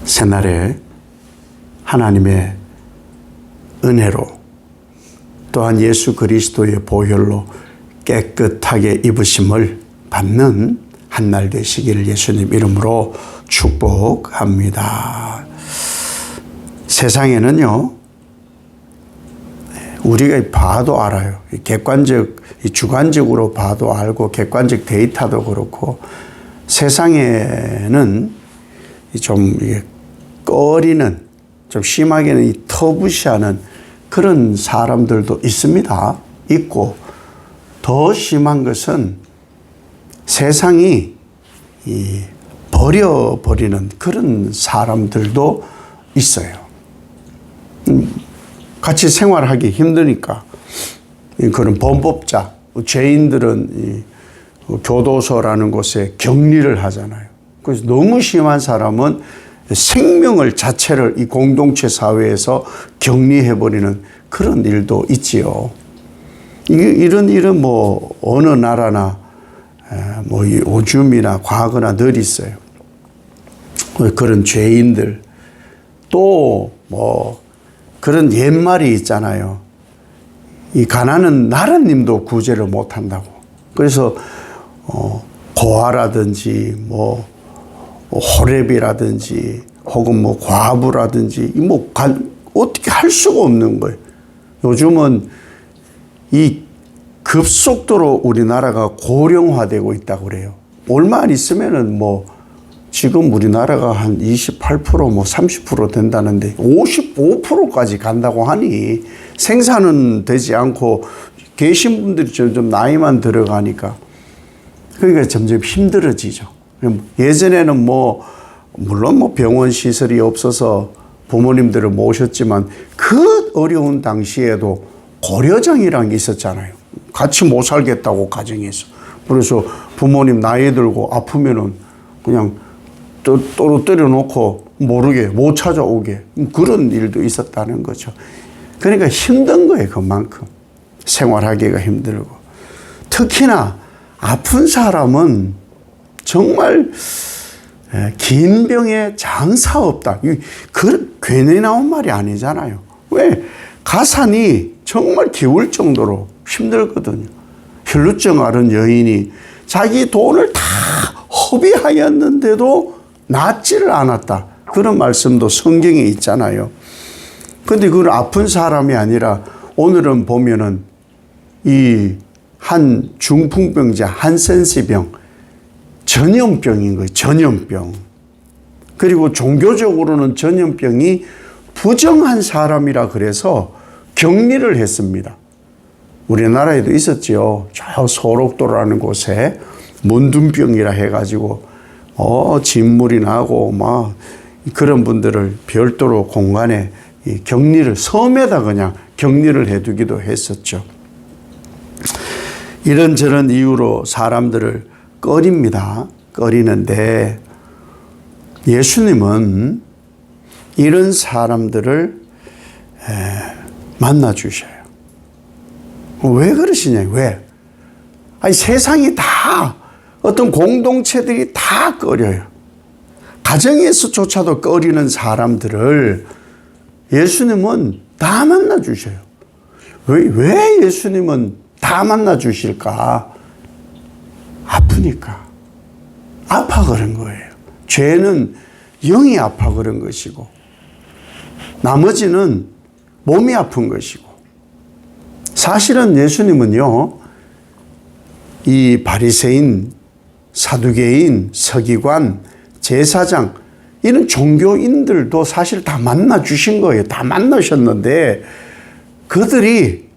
새날에 하나님의 은혜로 또한 예수 그리스도의 보혈로 깨끗하게 입으심을 받는 한 날 되시기를 예수님 이름으로 축복합니다. 세상에는요, 우리가 봐도 알아요. 주관적으로 봐도 알고 객관적 데이터도 그렇고, 세상에는 좀 꺼리는, 좀 심하게는 이 터부시하는 그런 사람들도 있습니다. 있고, 더 심한 것은 세상이 버려버리는 그런 사람들도 있어요. 같이 생활하기 힘드니까 그런 범법자, 죄인들은 교도소라는 곳에 격리를 하잖아요. 그래서 너무 심한 사람은 생명을 자체를 이 공동체 사회에서 격리해버리는 그런 일도 있지요. 이런 일은 뭐 어느 나라나 뭐 요즘이나 과거나 늘 있어요. 그런 죄인들, 또 뭐 그런 옛말이 있잖아요. 이 가난은 나라님도 구제를 못한다고. 그래서 고아라든지 뭐 호렙이라든지 혹은 뭐 과부라든지 뭐 어떻게 할 수가 없는 거예요. 요즘은 이 급속도로 우리나라가 고령화되고 있다고 그래요. 얼마 안 있으면은 뭐 지금 우리나라가 한 28% 뭐 30% 된다는데 55%까지 간다고 하니 생산은 되지 않고 계신 분들이 점점 나이만 들어가니까 그러니까 점점 힘들어지죠. 예전에는 뭐 물론 뭐 병원 시설이 없어서 부모님들을 모셨지만 그 어려운 당시에도 고려장이라는 게 있었잖아요. 같이 못 살겠다고 가정에서. 그래서 부모님 나이 들고 아프면은 그냥 떨어뜨려 놓고 모르게 못 찾아오게 그런 일도 있었다는 거죠. 그러니까 힘든 거예요. 그만큼 생활하기가 힘들고. 특히나 아픈 사람은 정말 긴 병에 장사 없다. 그 괜히 나온 말이 아니잖아요. 왜? 가산이 정말 기울 정도로 힘들거든요. 혈루증 앓은 여인이 자기 돈을 다 허비하였는데도 낫지를 않았다. 그런 말씀도 성경에 있잖아요. 근데 그건 아픈 사람이 아니라 오늘은 보면은 이 한 중풍병자, 한센시병, 전염병인 거예요. 전염병. 그리고 종교적으로는 전염병이 부정한 사람이라 그래서 격리를 했습니다. 우리나라에도 있었죠. 저 소록도라는 곳에 문둥병이라 해가지고 진물이 나고 막 그런 분들을 별도로 공간에 격리를 섬에다 그냥 격리를 해두기도 했었죠. 이런저런 이유로 사람들을 꺼립니다. 꺼리는데 예수님은 이런 사람들을 만나 주셔요. 왜 그러시냐? 왜? 아니 세상이 다 어떤 공동체들이 다 꺼려요. 가정에서조차도 꺼리는 사람들을 예수님은 다 만나 주셔요. 왜 예수님은 다 만나 주실까? 아프니까. 아파 그런 거예요. 죄는 영이 아파 그런 것이고 나머지는 몸이 아픈 것이고 사실은 예수님은요 이 바리새인, 사두개인, 서기관, 제사장 이런 종교인들도 사실 다 만나 주신 거예요. 다 만나셨는데 그들이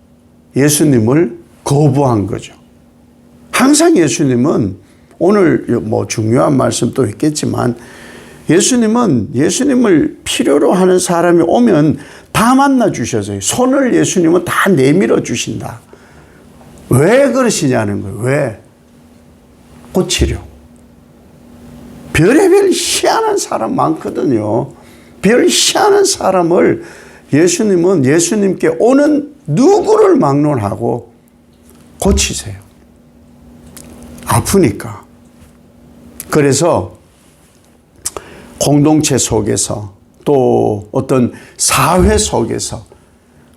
예수님을 거부한 거죠. 항상 예수님은 오늘 뭐 중요한 말씀도 있겠지만 예수님은 예수님을 필요로 하는 사람이 오면 다 만나 주셔서요. 손을 예수님은 다 내밀어 주신다. 왜 그러시냐는 거예요. 왜? 고치려. 별의별 희한한 사람 많거든요. 별 희한한 사람을 예수님은 예수님께 오는 누구를 막론하고 고치세요. 아프니까. 그래서 공동체 속에서 또 어떤 사회 속에서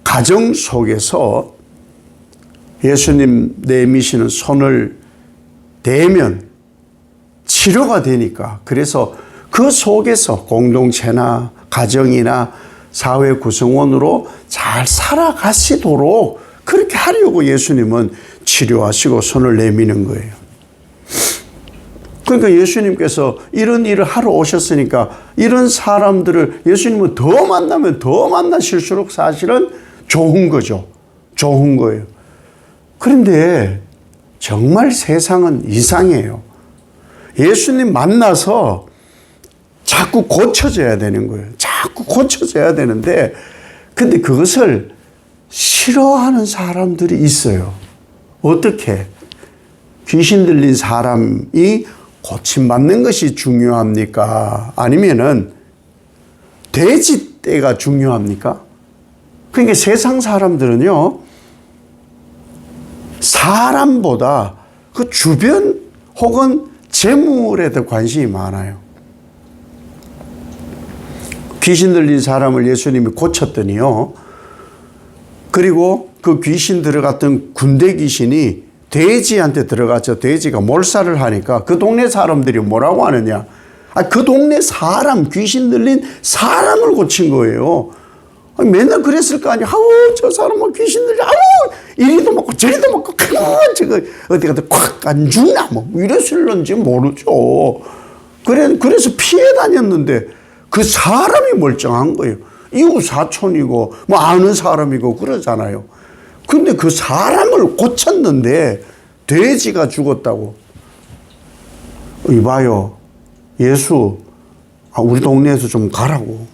가정 속에서 예수님 내미시는 손을 대면 치료가 되니까 그래서 그 속에서 공동체나 가정이나 사회 구성원으로 잘 살아가시도록 그렇게 하려고 예수님은 치료하시고 손을 내미는 거예요. 그러니까 예수님께서 이런 일을 하러 오셨으니까 이런 사람들을 예수님은 더 만나면 더 만나실수록 사실은 좋은 거죠. 좋은 거예요. 그런데 정말 세상은 이상해요. 예수님 만나서 자꾸 고쳐져야 되는 거예요. 자꾸 고쳐져야 되는데 근데 그것을 싫어하는 사람들이 있어요. 어떻게? 귀신 들린 사람이 고침받는 것이 중요합니까? 아니면은 돼지떼가 중요합니까? 그러니까 세상 사람들은요, 사람보다 그 주변 혹은 재물에 더 관심이 많아요. 귀신 들린 사람을 예수님이 고쳤더니요, 그리고 그 귀신 들어갔던 군대 귀신이 돼지한테 들어가서 돼지가 몰살을 하니까 그 동네 사람들이 뭐라고 하느냐. 그 동네 사람, 귀신 들린 사람을 고친 거예요. 맨날 그랬을 거 아니에요. 아우, 저 사람은 귀신 들려. 아우, 이리도 먹고 저리도 먹고, 저거 어디 가서 콱 안 죽나? 뭐 이랬을런지 모르죠. 그래서 피해 다녔는데 그 사람이 멀쩡한 거예요. 이웃 사촌이고, 뭐 아는 사람이고 그러잖아요. 근데 그 사람을 고쳤는데 돼지가 죽었다고. 이봐요. 예수, 우리 동네에서 좀 가라고.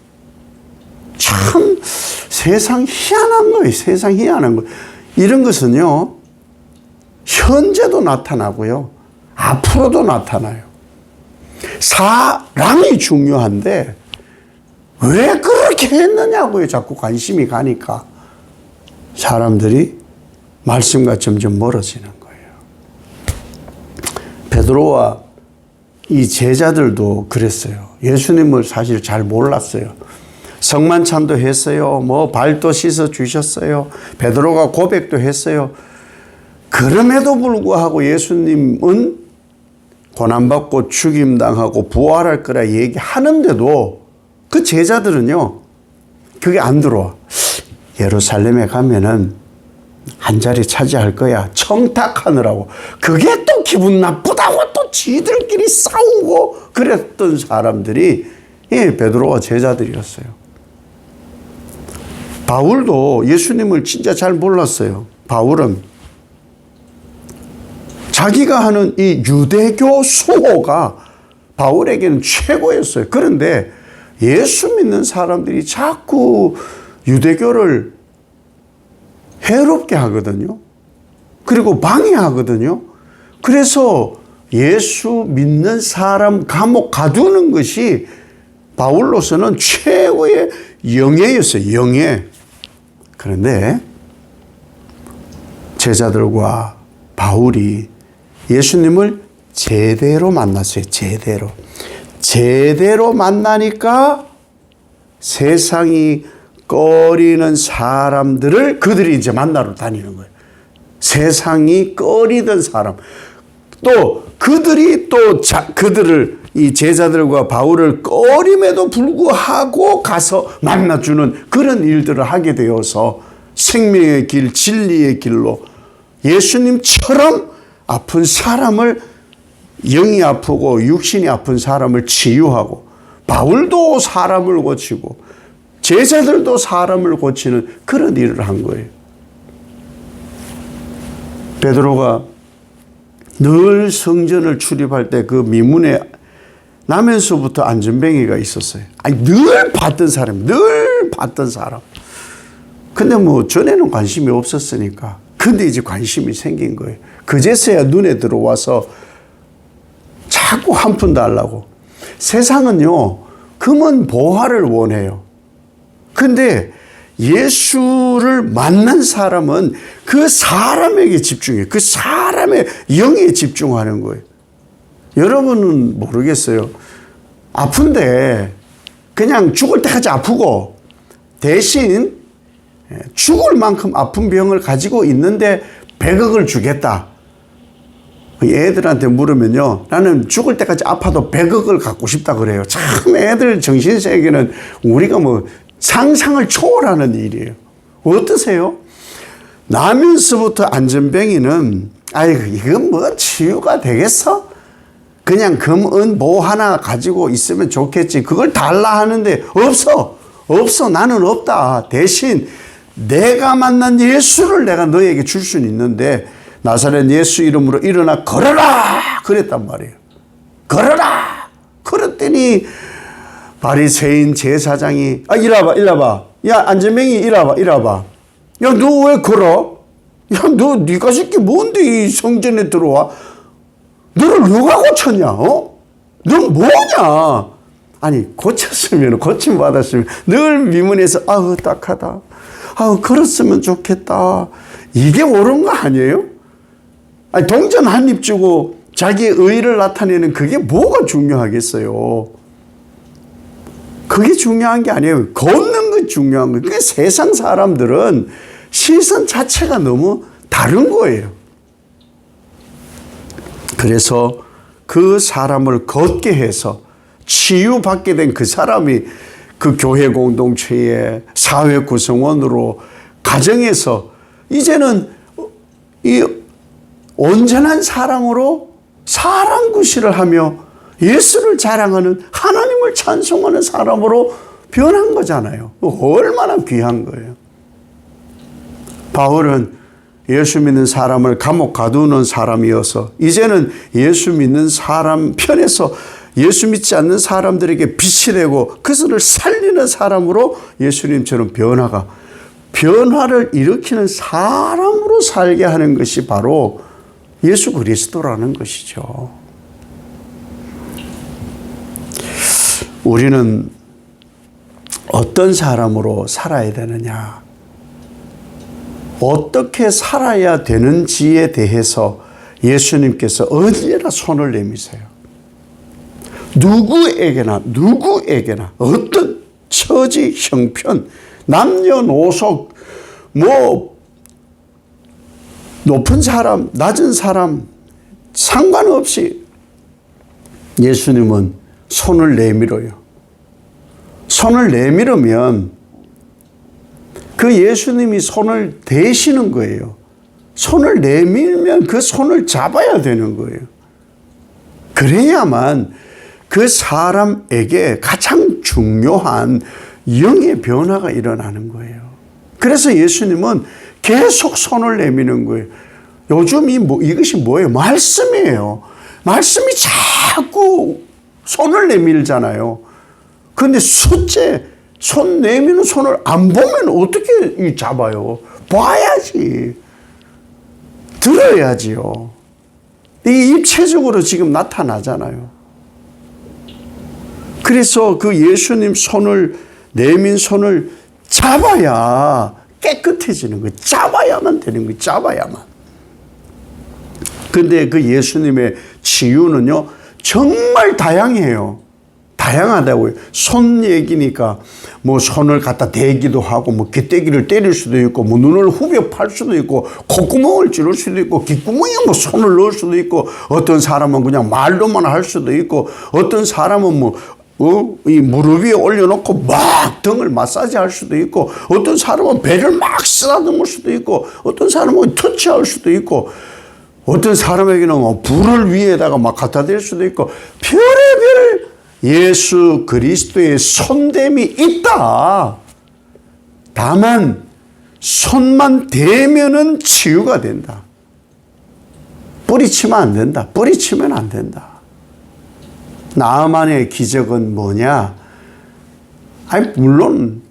참 세상 희한한 거예요. 세상 희한한 거예요. 이런 것은요, 현재도 나타나고요. 앞으로도 나타나요. 사람이 중요한데 왜 그렇게 했느냐고요. 자꾸 관심이 가니까. 사람들이 말씀과 점점 멀어지는 거예요. 베드로와 이 제자들도 그랬어요. 예수님을 사실 잘 몰랐어요. 성만찬도 했어요. 뭐 발도 씻어 주셨어요. 베드로가 고백도 했어요. 그럼에도 불구하고 예수님은 고난받고 죽임당하고 부활할 거라 얘기하는데도 그 제자들은요, 그게 안 들어와. 예루살렘에 가면은 한 자리 차지할 거야. 청탁하느라고. 그게 또 기분 나쁘다고 또 지들끼리 싸우고 그랬던 사람들이 베드로와 제자들이었어요. 바울도 예수님을 진짜 잘 몰랐어요. 바울은 자기가 하는 이 유대교 수호가 바울에게는 최고였어요. 그런데 예수 믿는 사람들이 자꾸 유대교를 해롭게 하거든요. 그리고 방해하거든요. 그래서 예수 믿는 사람 감옥 가두는 것이 바울로서는 최고의 영예였어요. 영예. 그런데 제자들과 바울이 예수님을 제대로 만났어요. 제대로 만나니까 세상이 꺼리는 사람들을 그들이 이제 만나러 다니는 거예요. 세상이 꺼리던 사람. 또 그들이 그들을 이 제자들과 바울을 꺼림에도 불구하고 가서 만나주는 그런 일들을 하게 되어서 생명의 길, 진리의 길로 예수님처럼 아픈 사람을, 영이 아프고 육신이 아픈 사람을 치유하고, 바울도 사람을 고치고 제자들도 사람을 고치는 그런 일을 한 거예요. 베드로가 늘 성전을 출입할 때 그 미문에 나면서부터 안전뱅이가 있었어요. 늘 봤던 사람. 근데 뭐 전에는 관심이 없었으니까. 근데 이제 관심이 생긴 거예요. 그제서야 눈에 들어와서 자꾸 한 푼 달라고. 세상은요, 금은 보화를 원해요. 근데 예수를 만난 사람은 그 사람에게 집중해요. 그 사람의 영에 집중하는 거예요. 여러분은 모르겠어요. 아픈데 그냥 죽을 때까지 아프고 대신 죽을 만큼 아픈 병을 가지고 있는데 100억을 주겠다. 애들한테 물으면요, 나는 죽을 때까지 아파도 100억을 갖고 싶다 그래요. 참 애들 정신세계는 우리가 뭐 상상을 초월하는 일이에요. 어떠세요? 나면서부터 안전뱅이는 아이고 이건 뭐 치유가 되겠어? 그냥 금, 은, 뭐 하나 가지고 있으면 좋겠지. 그걸 달라 하는데 없어. 나는 없다. 대신 내가 만난 예수를 내가 너에게 줄 수는 있는데 나사렛 예수 이름으로 일어나 걸어라 그랬단 말이에요. 걸어라. 걸었더니 바리새인 제사장이 이리 와봐. 야 안전뱅이 이리 와봐. 야 너 왜 걸어? 야 너 네가 새끼 뭔데 이 성전에 들어와? 너를 누가 고쳤냐? 넌 뭐냐? 아니 고쳤으면 고침 받았으면 늘 미문에서 아우 딱하다. 아우 걸었으면 좋겠다. 이게 옳은 거 아니에요? 아니 동전 한 입 주고 자기의 의의를 나타내는 그게 뭐가 중요하겠어요? 그게 중요한 게 아니에요. 걷는 게 중요한 거예요. 그러니까 세상 사람들은 시선 자체가 너무 다른 거예요. 그래서 그 사람을 걷게 해서 치유받게 된 그 사람이 그 교회 공동체의 사회 구성원으로 가정에서 이제는 이 온전한 사랑으로 사랑 구실을 하며 예수를 자랑하는 하나님을 찬송하는 사람으로 변한 거잖아요. 얼마나 귀한 거예요. 바울은 예수 믿는 사람을 감옥 가두는 사람이어서 이제는 예수 믿는 사람 편에서 예수 믿지 않는 사람들에게 빛이 되고 그것을 살리는 사람으로 예수님처럼 변화를 일으키는 사람으로 살게 하는 것이 바로 예수 그리스도라는 것이죠. 우리는 어떤 사람으로 살아야 되느냐, 어떻게 살아야 되는지에 대해서 예수님께서 언제나 손을 내미세요. 누구에게나 어떤 처지, 형편, 남녀노소, 뭐 높은 사람, 낮은 사람 상관없이 예수님은 손을 내밀어요. 손을 내밀으면 그 예수님이 손을 대시는 거예요. 손을 내밀면 그 손을 잡아야 되는 거예요. 그래야만 그 사람에게 가장 중요한 영의 변화가 일어나는 거예요. 그래서 예수님은 계속 손을 내미는 거예요. 요즘 이것이 뭐예요? 말씀이에요. 말씀이 자꾸 손을 내밀잖아요. 그런데 손 내미는 손을 안 보면 어떻게 잡아요? 봐야지. 들어야지요. 이게 입체적으로 지금 나타나잖아요. 그래서 그 예수님 내민 손을 잡아야 깨끗해지는 거예요. 잡아야만 되는 거예요. 잡아야만. 근데 그 예수님의 치유는요, 정말 다양해요. 다양하다고요. 손 얘기니까 뭐 손을 갖다 대기도 하고 뭐 귀때기를 때릴 수도 있고 뭐 눈을 후벼 팔 수도 있고 콧구멍을 찌를 수도 있고 귓구멍에 뭐 손을 넣을 수도 있고 어떤 사람은 그냥 말로만 할 수도 있고 어떤 사람은 이 무릎 위에 올려놓고 막 등을 마사지 할 수도 있고 어떤 사람은 배를 막 쓰다듬을 수도 있고 어떤 사람은 터치할 수도 있고 어떤 사람에게는 불을 위에다가 막 갖다 댈 수도 있고 별의별 예수 그리스도의 손됨이 있다. 다만 손만 대면은 치유가 된다. 뿌리치면 안 된다. 뿌리치면 안 된다. 나아만의 기적은 뭐냐? 물론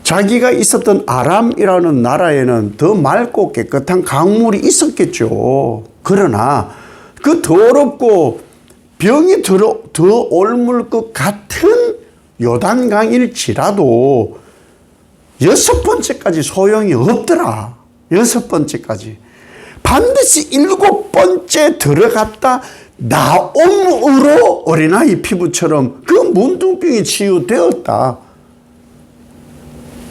자기가 있었던 아람이라는 나라에는 더 맑고 깨끗한 강물이 있었겠죠. 그러나 그 더럽고 병이 더 옮을 것 같은 요단강일지라도 6번째까지 소용이 없더라. 6번째까지. 반드시 7번째 들어갔다 나옴으로 어린아이 피부처럼 그 문둥병이 치유되었다.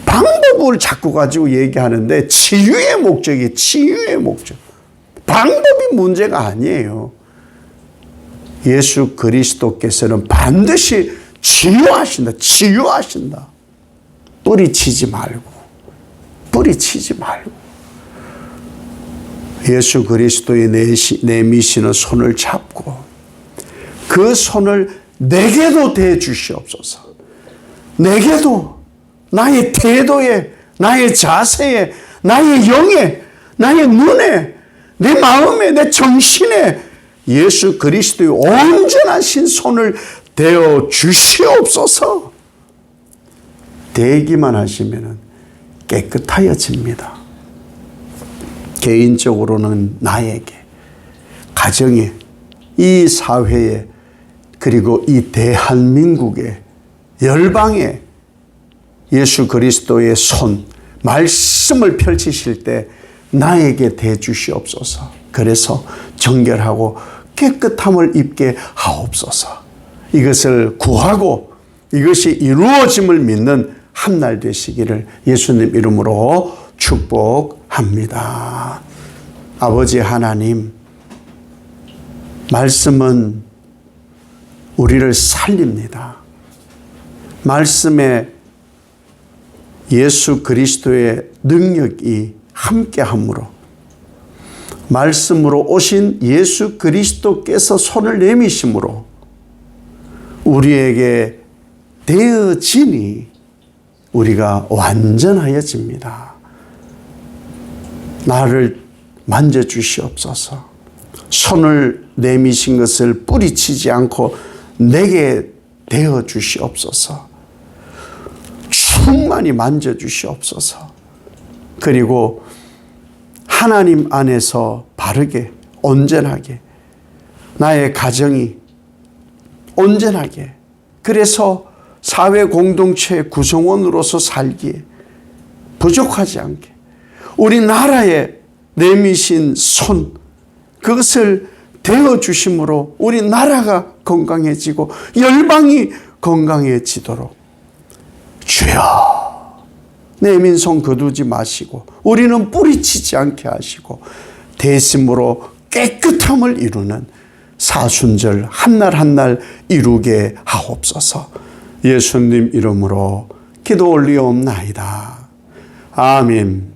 방법을 자꾸 가지고 얘기하는데 치유의 목적이 치유의 목적. 방법이 문제가 아니에요. 예수 그리스도께서는 반드시 치유하신다. 치유하신다. 뿌리치지 말고. 뿌리치지 말고. 예수 그리스도의 내미시는 손을 잡고 그 손을 내게도 대주시옵소서. 내게도 나의 태도에, 나의 자세에, 나의 영에, 나의 눈에, 내 마음에, 내 정신에 예수 그리스도의 온전하신 손을 대어 주시옵소서. 대기만 하시면 깨끗하여집니다. 개인적으로는 나에게, 가정에, 이 사회에, 그리고 이 대한민국에, 열방에 예수 그리스도의 손, 말씀을 펼치실 때 나에게 대주시옵소서. 그래서 정결하고 깨끗함을 입게 하옵소서. 이것을 구하고 이것이 이루어짐을 믿는 한 날 되시기를 예수님 이름으로 축복합니다. 아버지 하나님, 말씀은 우리를 살립니다. 말씀에 예수 그리스도의 능력이 함께함으로 말씀으로 오신 예수 그리스도께서 손을 내미심으로 우리에게 되어지니 우리가 완전하여집니다. 나를 만져주시옵소서. 손을 내미신 것을 뿌리치지 않고 내게 되어주시옵소서. 충만히 만져주시옵소서. 그리고 하나님 안에서 바르게, 온전하게, 나의 가정이 온전하게, 그래서 사회 공동체의 구성원으로서 살기에 부족하지 않게, 우리나라에 내미신 손, 그것을 대어주심으로 우리나라가 건강해지고 열방이 건강해지도록 주여, 내민 손 거두지 마시고 우리는 뿌리치지 않게 하시고 대심으로 깨끗함을 이루는 사순절 한 날 한 날 이루게 하옵소서. 예수님 이름으로 기도 올리옵나이다. 아멘.